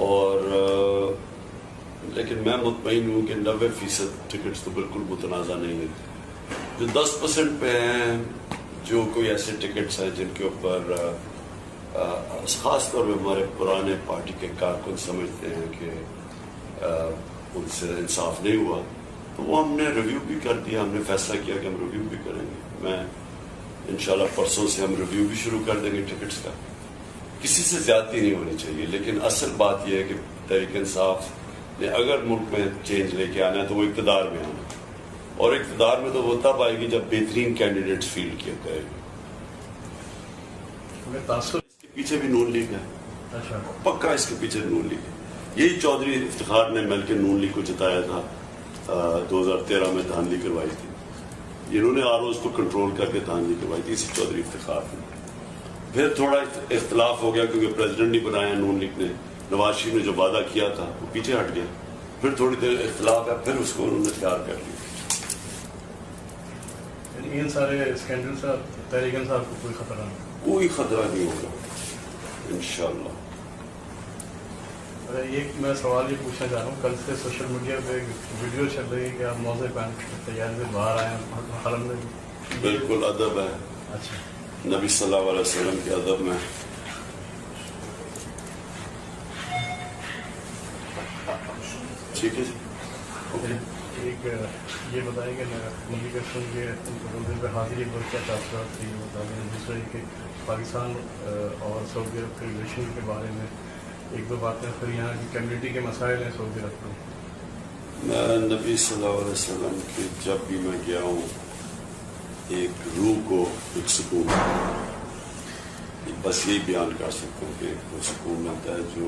اور لیکن میں مطمئن ہوں کہ 90% ٹکٹس تو بالکل متنازع نہیں ہیں. جو 10% پہ ہیں جو کوئی ایسے ٹکٹس ہیں جن کے اوپر خاص طور پہ ہمارے پرانے پارٹی کے کارکن سمجھتے ہیں کہ ان سے انصاف نہیں ہوا, تو وہ ہم نے ریویو بھی کر دیا. ہم نے فیصلہ کیا کہ ہم ریویو بھی کریں گے. میں انشاءاللہ پرسوں سے ہم ریویو بھی شروع کر دیں گے ٹکٹس کا. کسی سے زیادتی نہیں ہونی چاہیے, لیکن اصل بات یہ ہے کہ تحریک انصاف نے اگر ملک میں چینج لے کے آنا ہے تو وہ اقتدار میں آنا ہے, اور اقتدار میں تو وہ تب آئے گی جب بہترین کینڈیڈیٹس فیلڈ کیا جائے گا. اس کے پیچھے بھی نون لیگ ہے, پکا اس کے پیچھے نون لیگ ہے. یہی چودھری افتخار نے مل کے نون لیگ کو جتایا تھا 2013 میں دھاندلی کروائی تھی. انہوں نے آروز کو کنٹرول کر کے دھاندلی کروائی تھی اسی چودھری افتخار نے. پھر تھوڑا اختلاف ہو گیا کیونکہ پریزیڈنٹ نہیں بنایا نون لیگ نے. نواز شریف نے جو وعدہ کیا تھا وہ پیچھے ہٹ گیا. پھر تھوڑی دیر اختلاف ہے, پھر اس کو انہوں نے اختیار کر لیا. ان سارے اسکینڈل سے تحریک انصاف کو کوئی خطرہ نہیں؟ کوئی خطرہ نہیں ہوگا انشاءاللہ. ایک میں سوال یہ پوچھنا چاہ رہا ہوں, کل سے سوشل میڈیا پہ ویڈیو چل رہی ہے کہ آپ موزے پہن تیار سے باہر آئے ہیں حرم میں. بالکل ادب ہے. اچھا, نبی صلی اللہ علیہ وسلم کے ادب میں. ٹھیک ہے جی. ایک یہ بتائیں کہ نبی کے سن کے روزے پہ حاضری پر کیا تاثرات تھی, بتا دیں. دوسرا یہ کہ پاکستان اور سعودی عرب کے ریلیشن کے بارے میں ایک دو باتیں, پھر یہاں کی کمیونٹی کے مسائل ہیں سعودی عرب میں. میں نبی صلی اللہ علیہ وسلم کی جب بھی میں گیا ہوں ایک روح کو ایک سکون, بس یہی بیان کر سکتا ہوں کہ وہ سکون ملتا ہے جو